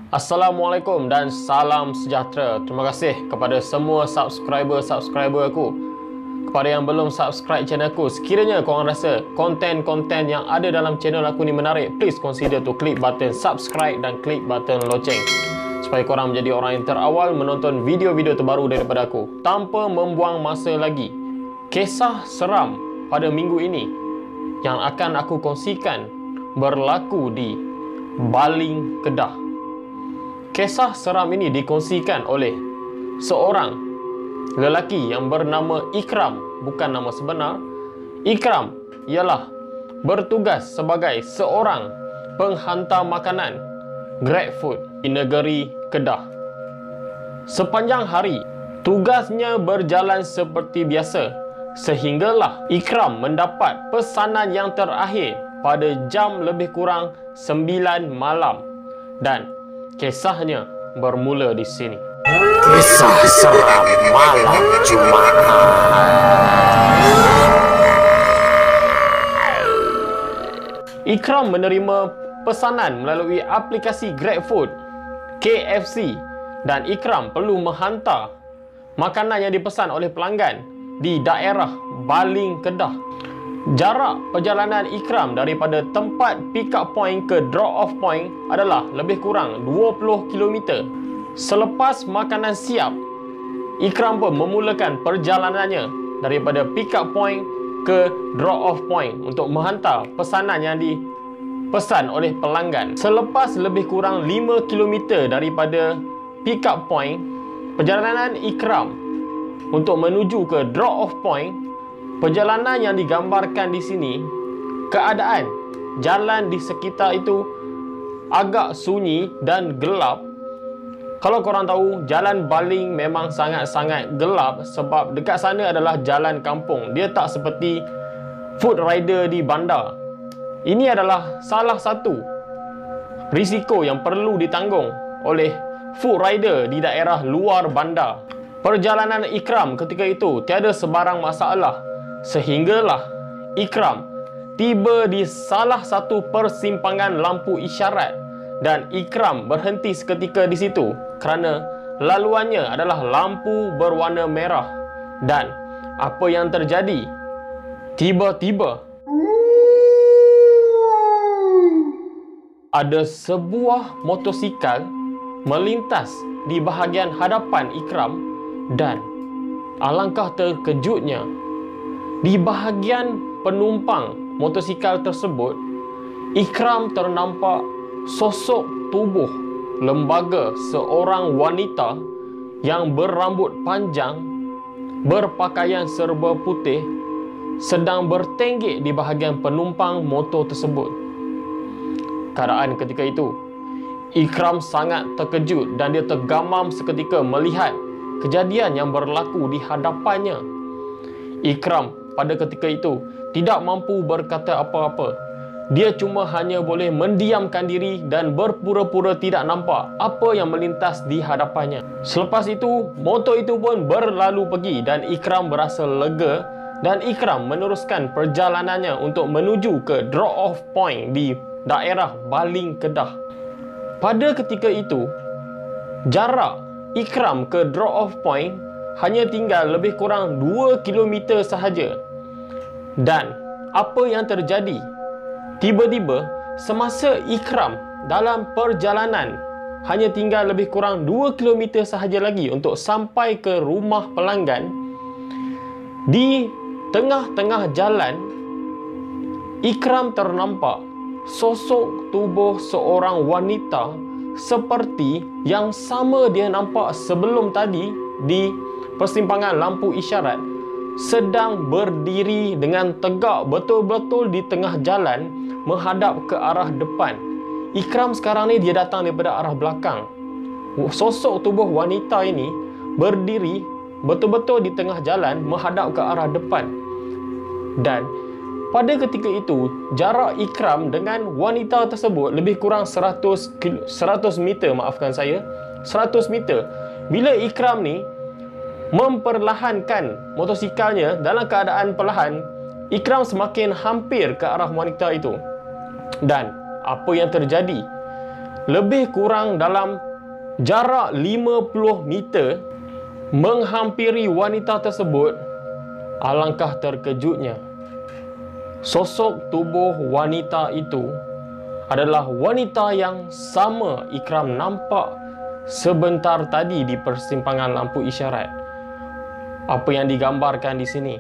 Assalamualaikum dan salam sejahtera. Terima kasih kepada semua subscriber aku. Kepada yang belum subscribe channel aku, sekiranya korang rasa konten-konten yang ada dalam channel aku ni menarik, please consider to klik button subscribe dan klik button loceng supaya korang menjadi orang yang terawal menonton video-video terbaru daripada aku. Tanpa membuang masa lagi, kisah seram pada minggu ini yang akan aku kongsikan berlaku di Baling, Kedah. Kisah seram ini dikongsikan oleh seorang lelaki yang bernama Ikram, bukan nama sebenar. Ikram ialah bertugas sebagai seorang penghantar makanan GrabFood di negeri Kedah. Sepanjang hari, tugasnya berjalan seperti biasa sehinggalah Ikram mendapat pesanan yang terakhir pada jam lebih kurang 9 malam. Dan kisahnya bermula di sini. Kisah seram malam Jumaat. Ikram menerima pesanan melalui aplikasi GrabFood, KFC, dan Ikram perlu menghantar makanan yang dipesan oleh pelanggan di daerah Baling, Kedah. Jarak perjalanan Ikram daripada tempat pick up point ke drop off point adalah lebih kurang 20 km. Selepas makanan siap, Ikram pun memulakan perjalanannya daripada pick up point ke drop off point untuk menghantar pesanan yang dipesan oleh pelanggan. Selepas lebih kurang 5 km daripada pick up point, perjalanan Ikram untuk menuju ke drop off point, perjalanan yang digambarkan di sini, keadaan jalan di sekitar itu agak sunyi dan gelap. Kalau korang tahu, jalan Baling memang sangat-sangat gelap sebab dekat sana adalah jalan kampung. Dia tak seperti food rider di bandar. Ini adalah salah satu risiko yang perlu ditanggung oleh food rider di daerah luar bandar. Perjalanan Ikram ketika itu tiada sebarang masalah sehinggalah Ikram tiba di salah satu persimpangan lampu isyarat dan Ikram berhenti seketika di situ kerana laluannya adalah lampu berwarna merah. Dan apa yang terjadi? Tiba-tiba ada sebuah motosikal melintas di bahagian hadapan Ikram dan alangkah terkejutnya, di bahagian penumpang motosikal tersebut, Ikram ternampak sosok tubuh lembaga seorang wanita yang berambut panjang, berpakaian serba putih, sedang bertenggek di bahagian penumpang motor tersebut. Keadaan ketika itu, Ikram sangat terkejut dan dia tergamam seketika melihat kejadian yang berlaku di hadapannya. Ikram pada ketika itu tidak mampu berkata apa-apa. Dia cuma hanya boleh mendiamkan diri dan berpura-pura tidak nampak apa yang melintas di hadapannya. Selepas itu, motor itu pun berlalu pergi dan Ikram berasa lega dan Ikram meneruskan perjalanannya untuk menuju ke drop off point di daerah Baling, Kedah. Pada ketika itu, jarak Ikram ke drop off point hanya tinggal lebih kurang 2 km sahaja. Dan apa yang terjadi? Tiba-tiba semasa Ikram dalam perjalanan hanya tinggal lebih kurang 2 km sahaja lagi untuk sampai ke rumah pelanggan, di tengah-tengah jalan Ikram ternampak sosok tubuh seorang wanita seperti yang sama dia nampak sebelum tadi di persimpangan lampu isyarat, sedang berdiri dengan tegak betul-betul di tengah jalan menghadap ke arah depan. Ikram sekarang ni dia datang daripada arah belakang. Sosok tubuh wanita ini berdiri betul-betul di tengah jalan menghadap ke arah depan. Dan pada ketika itu, jarak Ikram dengan wanita tersebut lebih kurang 100 meter, maafkan saya, 100 meter. Bila Ikram ni memperlahankan motosikalnya dalam keadaan perlahan, Ikram semakin hampir ke arah wanita itu. Dan apa yang terjadi? lebih kurang dalam jarak 50 meter menghampiri wanita tersebut, alangkah terkejutnya. Sosok tubuh wanita itu adalah wanita yang sama Ikram nampak sebentar tadi di persimpangan lampu isyarat. Apa yang digambarkan di sini?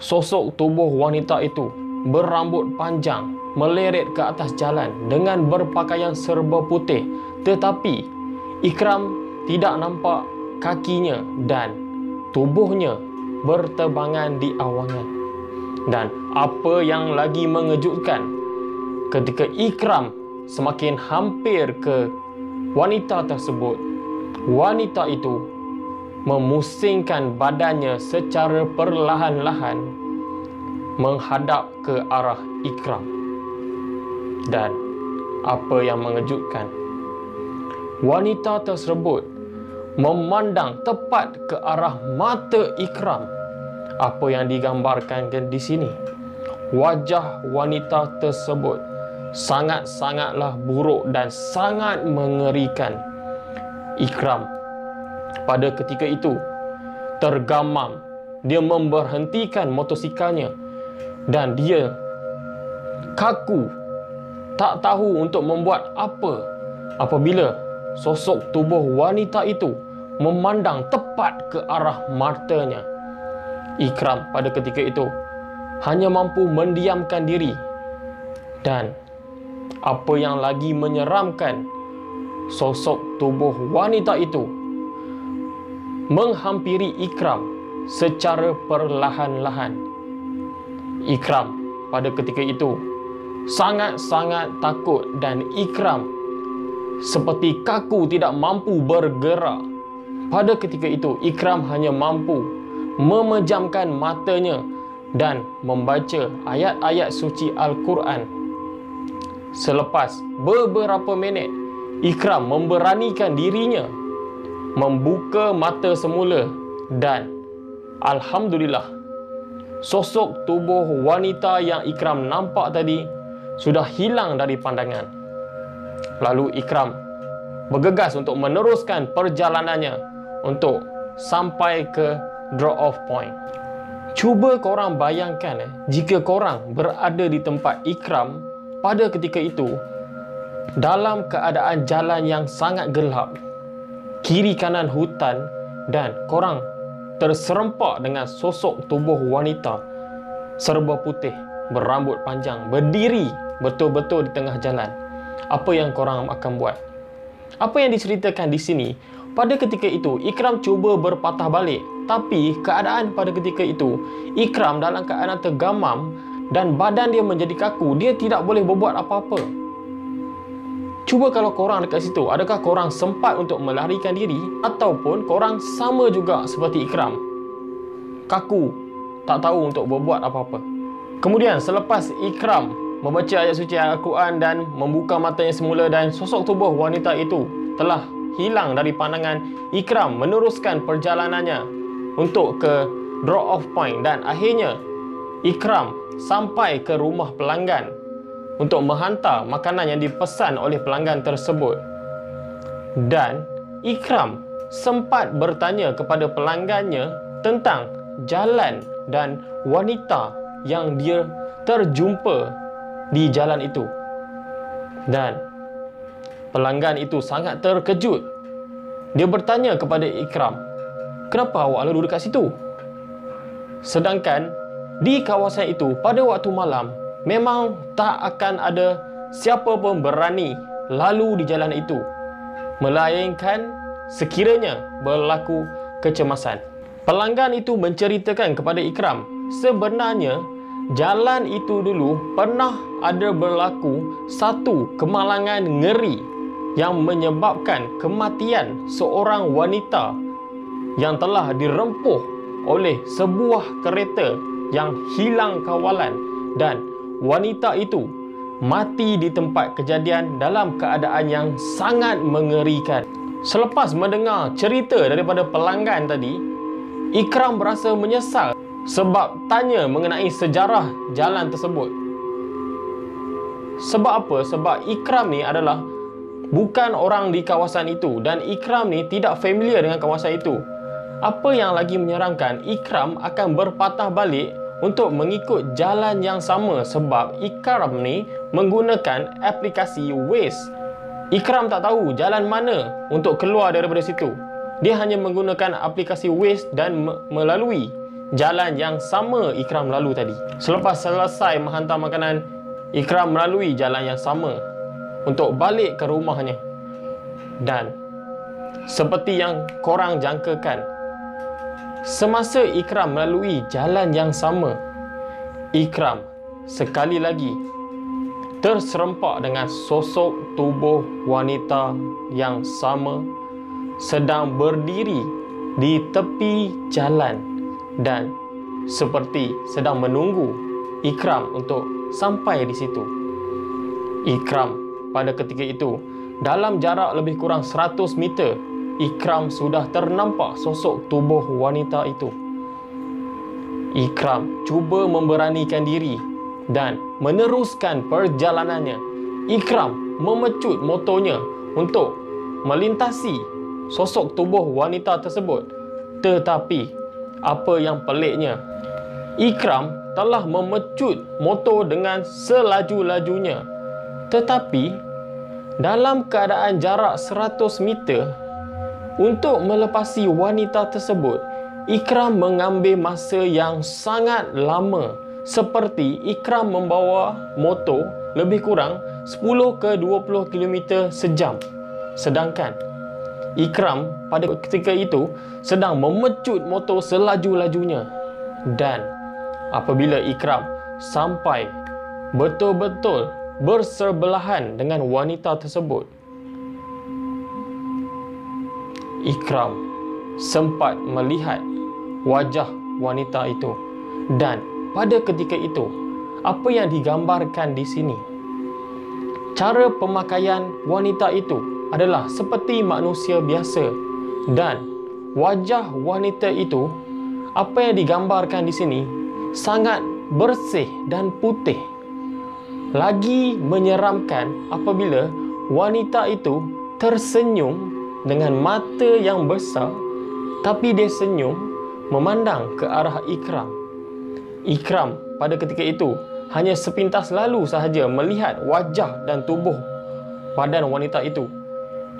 Sosok tubuh wanita itu berambut panjang, meleret ke atas jalan dengan berpakaian serba putih, tetapi Ikram tidak nampak kakinya dan tubuhnya berterbangan di awangan. Dan apa yang lagi mengejutkan, ketika Ikram semakin hampir ke wanita tersebut, wanita itu memusingkan badannya secara perlahan-lahan menghadap ke arah Ikram. Dan apa yang mengejutkan, wanita tersebut memandang tepat ke arah mata Ikram. Apa yang digambarkan di sini, wajah wanita tersebut sangat-sangatlah buruk dan sangat mengerikan. Ikram pada ketika itu tergamam. Dia memberhentikan motosikalnya dan dia kaku, tak tahu untuk membuat apa apabila sosok tubuh wanita itu memandang tepat ke arah matanya. Ikram pada ketika itu hanya mampu mendiamkan diri. Dan apa yang lagi menyeramkan, sosok tubuh wanita itu menghampiri Ikram secara perlahan-lahan. Ikram pada ketika itu sangat-sangat takut dan Ikram seperti kaku, tidak mampu bergerak. Pada ketika itu Ikram hanya mampu memejamkan matanya dan membaca ayat-ayat suci Al-Quran. Selepas beberapa minit, Ikram memberanikan dirinya membuka mata semula dan alhamdulillah, sosok tubuh wanita yang Ikram nampak tadi sudah hilang dari pandangan. Lalu Ikram bergegas untuk meneruskan perjalanannya untuk sampai ke drop-off point. Cuba korang bayangkan jika korang berada di tempat Ikram pada ketika itu, dalam keadaan jalan yang sangat gelap, kiri kanan hutan, dan korang terserempak dengan sosok tubuh wanita serba putih, berambut panjang, berdiri betul-betul di tengah jalan. Apa yang korang akan buat? Apa yang diceritakan di sini, pada ketika itu Ikram cuba berpatah balik, tapi keadaan pada ketika itu Ikram dalam keadaan tergamam dan badan dia menjadi kaku. Dia tidak boleh berbuat apa-apa. Cuba kalau korang dekat situ, adakah korang sempat untuk melarikan diri, ataupun korang sama juga seperti Ikram, kaku, tak tahu untuk berbuat apa-apa? Kemudian selepas Ikram membaca ayat suci Al-Quran dan membuka matanya semula dan sosok tubuh wanita itu telah hilang dari pandangan, Ikram meneruskan perjalanannya untuk ke drop-off point dan akhirnya Ikram sampai ke rumah pelanggan untuk menghantar makanan yang dipesan oleh pelanggan tersebut. Dan Ikram sempat bertanya kepada pelanggannya tentang jalan dan wanita yang dia terjumpa di jalan itu. Dan pelanggan itu sangat terkejut. Dia bertanya kepada Ikram, "Kenapa awak lalu dekat situ?" Sedangkan di kawasan itu pada waktu malam memang tak akan ada siapa pun berani lalu di jalan itu, melainkan sekiranya berlaku kecemasan. Pelanggan itu menceritakan kepada Ikram, sebenarnya jalan itu dulu pernah ada berlaku satu kemalangan ngeri yang menyebabkan kematian seorang wanita yang telah dirempuh oleh sebuah kereta yang hilang kawalan, dan wanita itu mati di tempat kejadian dalam keadaan yang sangat mengerikan. Selepas mendengar cerita daripada pelanggan tadi, Ikram berasa menyesal sebab tanya mengenai sejarah jalan tersebut. Sebab apa? Sebab Ikram ni adalah bukan orang di kawasan itu dan Ikram ni tidak familiar dengan kawasan itu. Apa yang lagi menyeramkan, Ikram akan berpatah balik untuk mengikut jalan yang sama sebab Ikram ni menggunakan aplikasi Waze. Ikram tak tahu jalan mana untuk keluar daripada situ. Dia hanya menggunakan aplikasi Waze dan melalui jalan yang sama Ikram lalu tadi. Selepas selesai menghantar makanan, Ikram melalui jalan yang sama untuk balik ke rumahnya. Dan seperti yang korang jangkakan, semasa Ikram melalui jalan yang sama, Ikram sekali lagi terserempak dengan sosok tubuh wanita yang sama sedang berdiri di tepi jalan dan seperti sedang menunggu Ikram untuk sampai di situ. Ikram pada ketika itu, dalam jarak lebih kurang 100 meter, Ikram sudah ternampak sosok tubuh wanita itu. Ikram cuba memberanikan diri dan meneruskan perjalanannya. Ikram memecut motornya untuk melintasi sosok tubuh wanita tersebut. Tetapi apa yang peliknya, Ikram telah memecut motor dengan selaju-lajunya. Tetapi dalam keadaan jarak 100 meter untuk melepasi wanita tersebut, Ikram mengambil masa yang sangat lama, seperti Ikram membawa motor lebih kurang 10 ke 20 km sejam. Sedangkan Ikram pada ketika itu sedang memecut motor selaju-lajunya. Dan apabila Ikram sampai betul-betul bersebelahan dengan wanita tersebut, Ikram sempat melihat wajah wanita itu. Dan pada ketika itu, apa yang digambarkan di sini, cara pemakaian wanita itu adalah seperti manusia biasa, dan wajah wanita itu, apa yang digambarkan di sini, sangat bersih dan putih. Lagi menyeramkan apabila wanita itu tersenyum dengan mata yang besar, tapi dia senyum memandang ke arah Ikram. Ikram pada ketika itu hanya sepintas lalu sahaja melihat wajah dan tubuh badan wanita itu.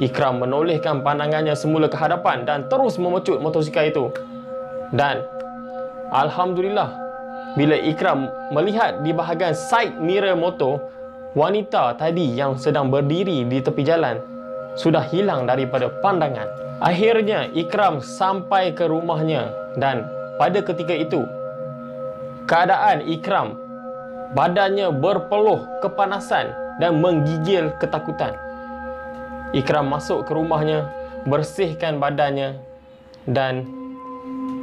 Ikram menolehkan pandangannya semula ke hadapan dan terus memecut motosikal itu. Dan alhamdulillah, bila Ikram melihat di bahagian side mirror motor, wanita tadi yang sedang berdiri di tepi jalan sudah hilang daripada pandangan. Akhirnya Ikram sampai ke rumahnya, dan pada ketika itu keadaan Ikram, badannya berpeluh kepanasan dan menggigil ketakutan. Ikram masuk ke rumahnya, bersihkan badannya dan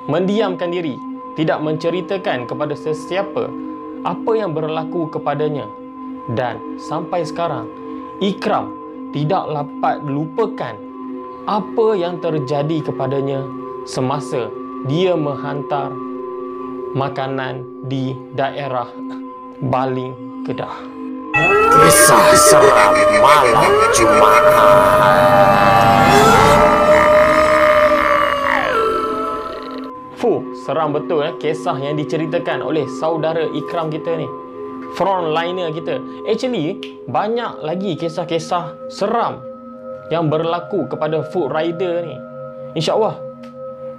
mendiamkan diri, tidak menceritakan kepada sesiapa apa yang berlaku kepadanya. Dan sampai sekarang, Ikram tidak dapat lupakan apa yang terjadi kepadanya semasa dia menghantar makanan di daerah Baling Kedah. Kisah seram malam Jumaat. Seram betul kisah yang diceritakan oleh saudara Ikram kita ni, frontliner kita. Actually, banyak lagi kisah-kisah seram yang berlaku kepada food rider ni. InsyaAllah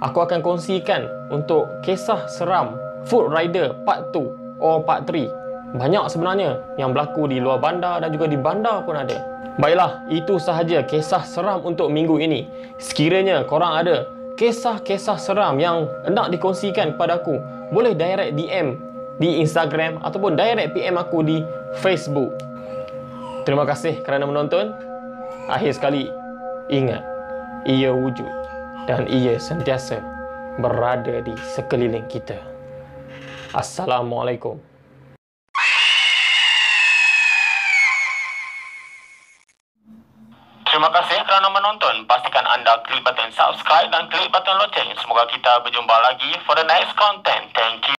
aku akan kongsikan untuk kisah seram food rider part 2 or part 3. Banyak sebenarnya yang berlaku di luar bandar dan juga di bandar pun ada. Baiklah, itu sahaja kisah seram untuk minggu ini. Sekiranya korang ada kisah-kisah seram yang nak dikongsikan kepada aku, boleh direct DM di Instagram ataupun direct PM aku di Facebook. Terima kasih kerana menonton. Akhir sekali, ingat, ia wujud dan ia sentiasa berada di sekeliling kita. Assalamualaikum. Terima kasih kerana menonton. Pastikan anda klik button subscribe dan klik button loceng. Semoga kita berjumpa lagi for the next content. Thank you.